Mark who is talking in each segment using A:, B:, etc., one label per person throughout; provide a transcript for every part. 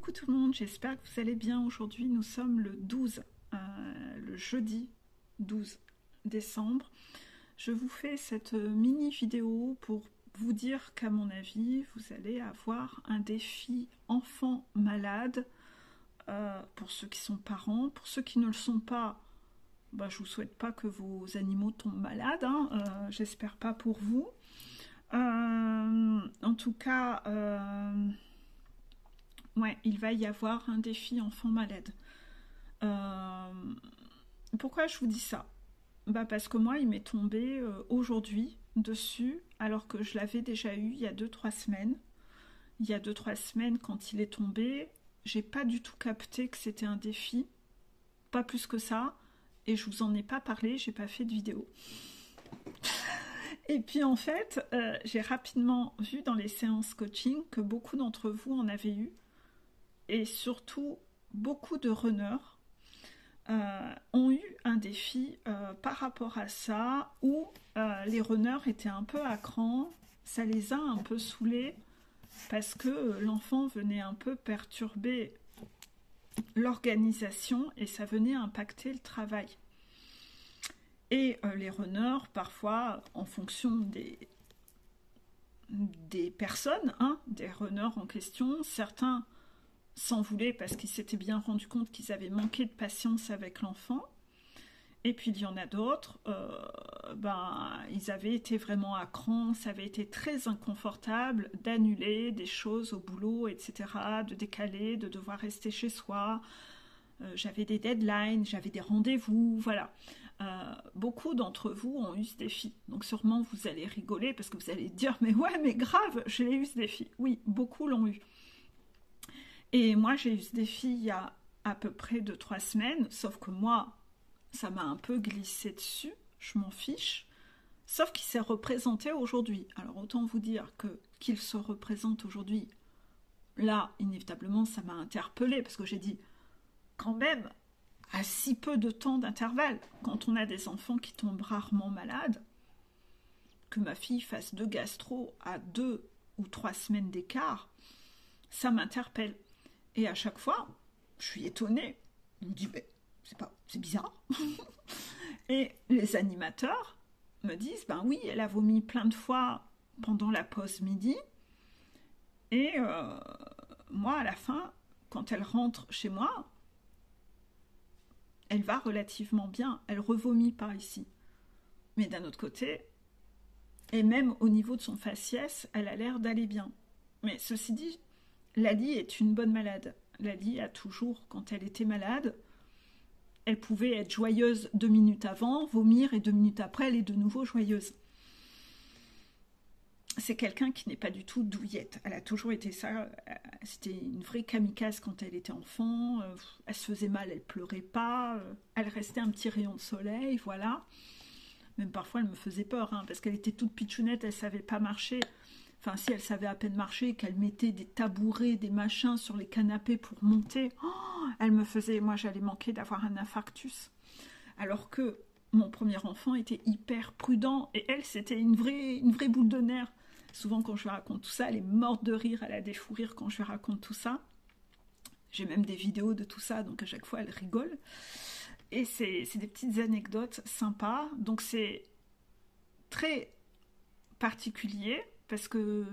A: Coucou tout le monde, j'espère que vous allez bien. Aujourd'hui, nous sommes le 12, le jeudi 12 décembre. Je vous fais cette mini vidéo pour vous dire qu'à mon avis, vous allez avoir un défi enfant malade pour ceux qui sont parents. Pour ceux qui ne le sont pas, bah, je vous souhaite pas que vos animaux tombent malades, hein, j'espère pas pour vous. En tout cas, ouais, il va y avoir un défi enfant malade. Pourquoi je vous dis ça? Bah parce que moi, il m'est tombé aujourd'hui dessus, alors que je l'avais déjà eu il y a 2-3 semaines. Il y a 2-3 semaines, quand il est tombé, j'ai pas du tout capté que c'était un défi, pas plus que ça, et je vous en ai pas parlé, j'ai pas fait de vidéo. Et puis en fait, j'ai rapidement vu dans les séances coaching que beaucoup d'entre vous en avaient eu, et surtout beaucoup de runners ont eu un défi par rapport à ça, où les runners étaient un peu à cran, ça les a un peu saoulés, parce que l'enfant venait un peu perturber l'organisation et ça venait impacter le travail. Et les runners, parfois, en fonction des personnes, hein, des runners en question, certains s'en voulaient parce qu'ils s'étaient bien rendus compte qu'ils avaient manqué de patience avec l'enfant. Et puis il y en a d'autres, ils avaient été vraiment à cran, ça avait été très inconfortable d'annuler des choses au boulot, etc., de décaler, de devoir rester chez soi. J'avais des deadlines, j'avais des rendez-vous, voilà. Beaucoup d'entre vous ont eu ce défi. Donc sûrement vous allez rigoler parce que vous allez dire « Mais ouais, mais grave, je l'ai eu ce défi. » Oui, beaucoup l'ont eu. Et moi, j'ai eu ce défi il y a à peu près 2-3 semaines, sauf que moi, ça m'a un peu glissé dessus, je m'en fiche, sauf qu'il s'est représenté aujourd'hui. Alors autant vous dire que qu'il se représente aujourd'hui, là, inévitablement, ça m'a interpellée, parce que j'ai dit, quand même, à si peu de temps d'intervalle, quand on a des enfants qui tombent rarement malades, que ma fille fasse 2 gastro à 2 ou 3 semaines d'écart, ça m'interpelle. Et à chaque fois, je suis étonnée. On me dit, mais c'est bizarre. Et les animateurs me disent, ben oui, elle a vomi plein de fois pendant la pause midi. Et moi, à la fin, quand elle rentre chez moi, elle va relativement bien. Elle revomit par ici. Mais d'un autre côté, et même au niveau de son faciès, elle a l'air d'aller bien. Mais ceci dit, Lali est une bonne malade. Lali a toujours, quand elle était malade, elle pouvait être joyeuse 2 minutes avant, vomir, et 2 minutes après, elle est de nouveau joyeuse. C'est quelqu'un qui n'est pas du tout douillette. Elle a toujours été ça. C'était une vraie kamikaze quand elle était enfant. Elle se faisait mal, elle pleurait pas. Elle restait un petit rayon de soleil, voilà. Même parfois, elle me faisait peur, hein, parce qu'elle était toute pitchounette, elle savait pas marcher. Enfin, si elle savait à peine marcher, qu'elle mettait des tabourets, des machins sur les canapés pour monter, elle me faisait... Moi, j'allais manquer d'avoir un infarctus. Alors que mon premier enfant était hyper prudent, et elle, c'était une vraie boule de nerfs. Souvent, quand je lui raconte tout ça, elle est morte de rire, elle a des fous rires quand je lui raconte tout ça. J'ai même des vidéos de tout ça, donc à chaque fois, elle rigole. Et c'est des petites anecdotes sympas. Donc, c'est très particulier, parce que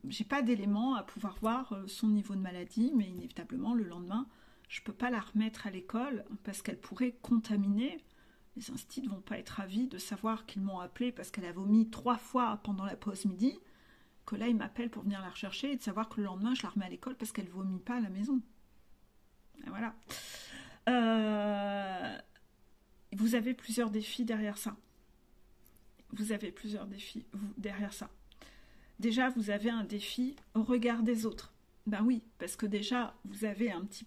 A: j'ai pas d'éléments à pouvoir voir son niveau de maladie, mais inévitablement, le lendemain, je peux pas la remettre à l'école parce qu'elle pourrait contaminer. Les instituts ne vont pas être ravis de savoir qu'ils m'ont appelé parce qu'elle a vomi 3 fois pendant la pause midi, que là, ils m'appellent pour venir la rechercher et de savoir que le lendemain, je la remets à l'école parce qu'elle vomit pas à la maison. Et voilà. Vous avez plusieurs défis derrière ça. Vous avez plusieurs défis derrière ça. Déjà, vous avez un défi au regard des autres. Ben oui, parce que déjà, vous avez un petit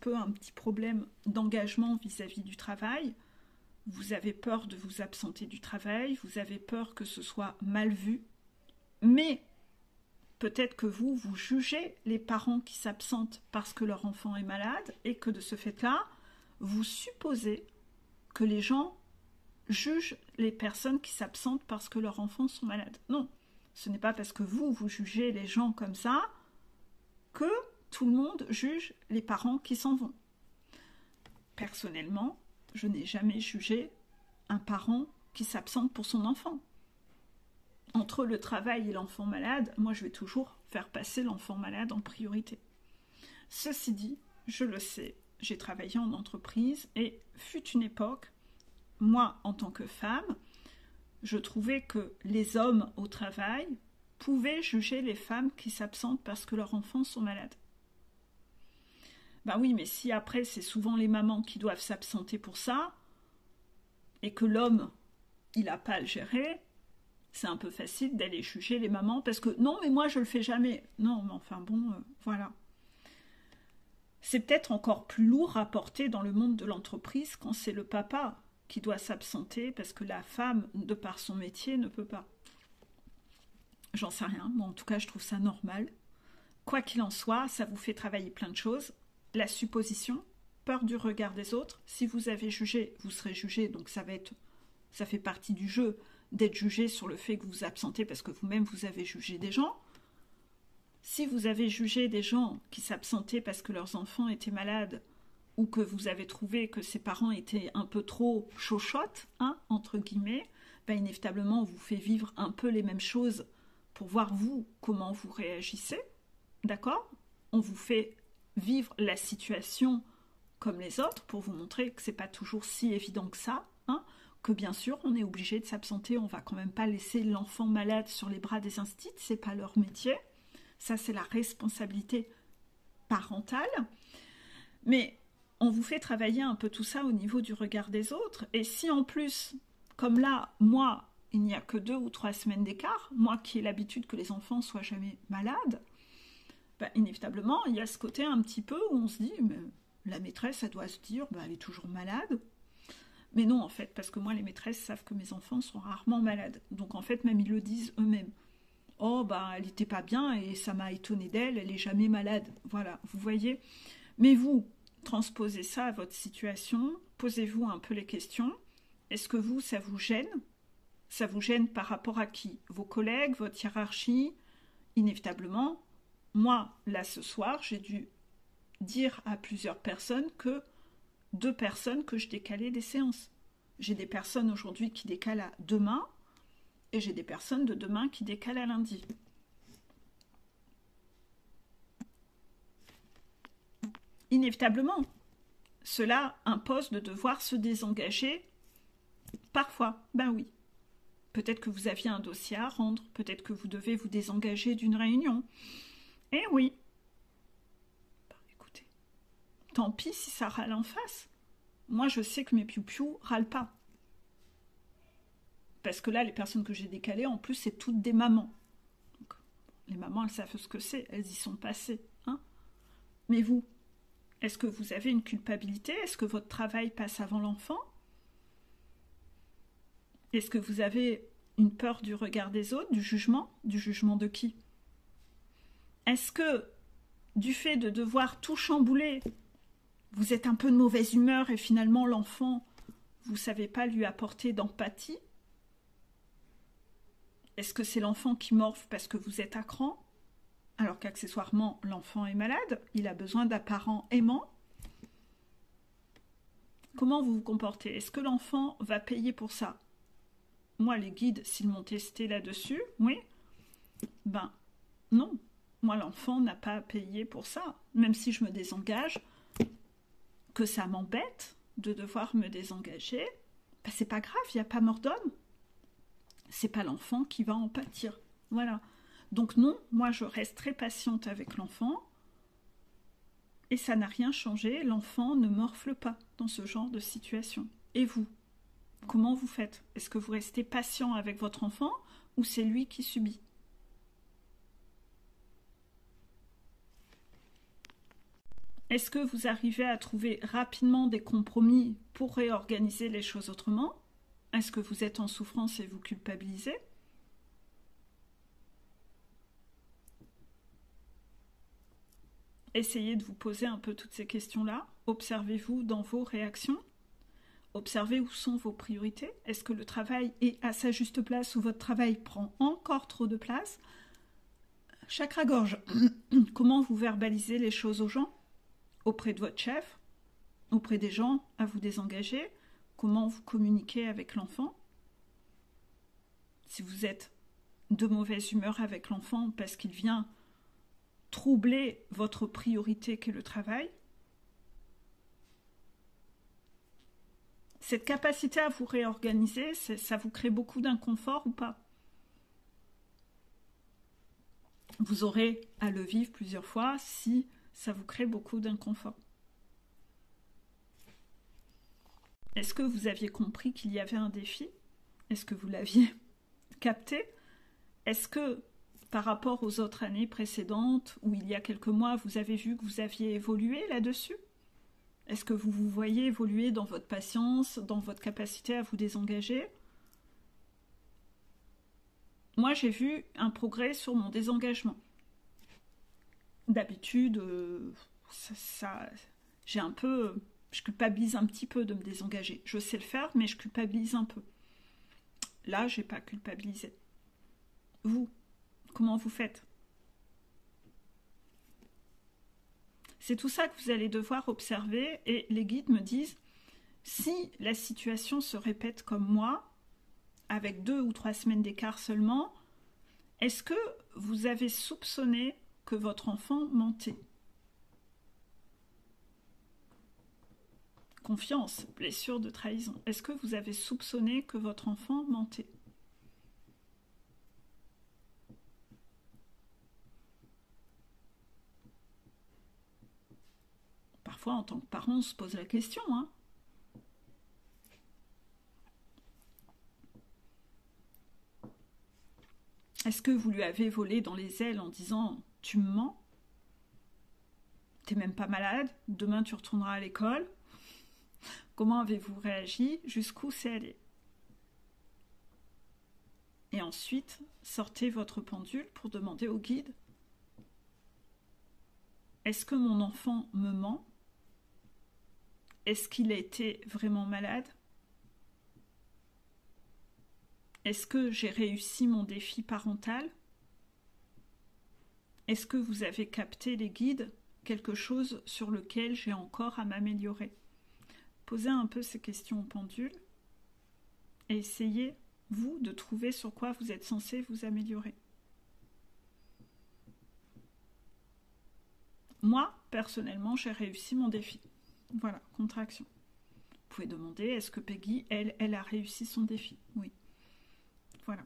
A: problème d'engagement vis-à-vis du travail. Vous avez peur de vous absenter du travail. Vous avez peur que ce soit mal vu. Mais peut-être que vous jugez les parents qui s'absentent parce que leur enfant est malade et que de ce fait-là, vous supposez que les gens jugent les personnes qui s'absentent parce que leurs enfants sont malades. Non. Ce n'est pas parce que vous jugez les gens comme ça que tout le monde juge les parents qui s'en vont. Personnellement, je n'ai jamais jugé un parent qui s'absente pour son enfant. Entre le travail et l'enfant malade, moi je vais toujours faire passer l'enfant malade en priorité. Ceci dit, je le sais, j'ai travaillé en entreprise et fut une époque, moi en tant que femme, je trouvais que les hommes au travail pouvaient juger les femmes qui s'absentent parce que leurs enfants sont malades. Ben oui, mais si après c'est souvent les mamans qui doivent s'absenter pour ça, et que l'homme, il n'a pas à le gérer, c'est un peu facile d'aller juger les mamans parce que non, mais moi je le fais jamais. Non, mais enfin bon, voilà. C'est peut-être encore plus lourd à porter dans le monde de l'entreprise quand c'est le papa qui doit s'absenter parce que la femme, de par son métier, ne peut pas. J'en sais rien, moi en tout cas je trouve ça normal. Quoi qu'il en soit, ça vous fait travailler plein de choses. La supposition, peur du regard des autres. Si vous avez jugé, vous serez jugé, donc ça fait partie du jeu d'être jugé sur le fait que vous vous absentez parce que vous-même vous avez jugé des gens. Si vous avez jugé des gens qui s'absentaient parce que leurs enfants étaient malades ou que vous avez trouvé que ses parents étaient un peu trop chochottes, hein, entre guillemets, ben inévitablement on vous fait vivre un peu les mêmes choses pour voir vous comment vous réagissez, d'accord? On vous fait vivre la situation comme les autres pour vous montrer que c'est pas toujours si évident que ça, hein, que bien sûr on est obligé de s'absenter, on va quand même pas laisser l'enfant malade sur les bras des instituts, c'est pas leur métier, ça c'est la responsabilité parentale, mais on vous fait travailler un peu tout ça au niveau du regard des autres, et si en plus, comme là, moi, il n'y a que 2 ou 3 semaines d'écart, moi qui ai l'habitude que les enfants soient jamais malades, ben, inévitablement il y a ce côté un petit peu où on se dit, mais la maîtresse elle doit se dire, ben, elle est toujours malade. Mais non, en fait, parce que moi, les maîtresses savent que mes enfants sont rarement malades. Donc, en fait, même ils le disent eux-mêmes. Oh, bah, elle n'était pas bien et ça m'a étonné d'elle, elle n'est jamais malade. Voilà, vous voyez. Mais vous, transposez ça à votre situation, posez-vous un peu les questions. Est-ce que vous, ça vous gêne? Ça vous gêne par rapport à qui? Vos collègues, votre hiérarchie? Inévitablement, moi, là, ce soir, j'ai dû dire à plusieurs personnes que 2 personnes que je décalais des séances. J'ai des personnes aujourd'hui qui décalent à demain et j'ai des personnes de demain qui décalent à lundi. Inévitablement, cela impose de devoir se désengager parfois. Ben oui. Peut-être que vous aviez un dossier à rendre, peut-être que vous devez vous désengager d'une réunion. Eh oui. Ben, écoutez, tant pis si ça râle en face. Moi, je sais que mes piou-piou râlent pas. Parce que là, les personnes que j'ai décalées, en plus, c'est toutes des mamans. Donc, les mamans, elles savent ce que c'est, elles y sont passées. Hein. Mais vous, est-ce que vous avez une culpabilité? Est-ce que votre travail passe avant l'enfant? Est-ce que vous avez une peur du regard des autres, du jugement? Du jugement de qui? Est-ce que, du fait de devoir tout chambouler, vous êtes un peu de mauvaise humeur et finalement l'enfant, vous ne savez pas lui apporter d'empathie? Est-ce que c'est l'enfant qui morfle parce que vous êtes à cran? Alors qu'accessoirement, l'enfant est malade, il a besoin d'un parent aimant. Comment vous vous comportez? Est-ce que l'enfant va payer pour ça? Moi, les guides, s'ils m'ont testé là-dessus, oui, ben non. Moi, l'enfant n'a pas à payer pour ça. Même si je me désengage, que ça m'embête de devoir me désengager, ben c'est pas grave, il n'y a pas mort d'homme. C'est pas l'enfant qui va en pâtir. Voilà. Donc non, moi je reste très patiente avec l'enfant et ça n'a rien changé. L'enfant ne morfle pas dans ce genre de situation. Et vous, comment vous faites? Est-ce que vous restez patient avec votre enfant ou c'est lui qui subit? Est-ce que vous arrivez à trouver rapidement des compromis pour réorganiser les choses autrement? Est-ce que vous êtes en souffrance et vous culpabilisez? Essayez de vous poser un peu toutes ces questions-là. Observez-vous dans vos réactions. Observez où sont vos priorités. Est-ce que le travail est à sa juste place ou votre travail prend encore trop de place? Chakra-gorge. Comment vous verbalisez les choses aux gens? Auprès de votre chef? Auprès des gens à vous désengager? Comment vous communiquez avec l'enfant? Si vous êtes de mauvaise humeur avec l'enfant parce qu'il vient troubler votre priorité qu'est le travail, cette capacité à vous réorganiser, ça vous crée beaucoup d'inconfort ou pas? Vous aurez à le vivre plusieurs fois si ça vous crée beaucoup d'inconfort. Est-ce que vous aviez compris qu'il y avait un défi? Est-ce que vous l'aviez capté? Est-ce que par rapport aux autres années précédentes, ou il y a quelques mois, vous avez vu que vous aviez évolué là-dessus? Est-ce que vous vous voyez évoluer dans votre patience, dans votre capacité à vous désengager? Moi, j'ai vu un progrès sur mon désengagement. D'habitude, je culpabilise un petit peu de me désengager. Je sais le faire, mais je culpabilise un peu. Là, j'ai pas culpabilisé. Vous, comment vous faites? C'est tout ça que vous allez devoir observer, et les guides me disent, si la situation se répète comme moi, avec 2 ou 3 semaines d'écart seulement, est-ce que vous avez soupçonné que votre enfant mentait? Confiance, blessure de trahison. Est-ce que vous avez soupçonné que votre enfant mentait? Parfois, en tant que parent, on se pose la question, hein. Est-ce que vous lui avez volé dans les ailes en disant « tu me mens, t'es même pas malade, demain tu retourneras à l'école ». Comment avez-vous réagi? Jusqu'où c'est allé? Et ensuite, sortez votre pendule pour demander au guide « est-ce que mon enfant me ment? Est-ce qu'il a été vraiment malade? Est-ce que j'ai réussi mon défi parental? Est-ce que vous avez capté, les guides, quelque chose sur lequel j'ai encore à m'améliorer? Posez un peu ces questions au pendule et essayez, vous, de trouver sur quoi vous êtes censé vous améliorer. Moi, personnellement, j'ai réussi mon défi. Voilà, contraction. Vous pouvez demander, est-ce que Peggy, elle a réussi son défi? Oui. Voilà.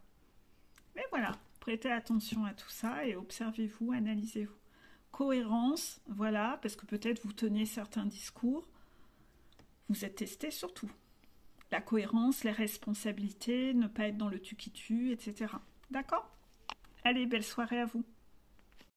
A: Mais voilà, prêtez attention à tout ça et observez-vous, analysez-vous. Cohérence, voilà, parce que peut-être vous tenez certains discours, vous êtes testé sur tout. La cohérence, les responsabilités, ne pas être dans le tu qui tue, etc. D'accord? Allez, belle soirée à vous.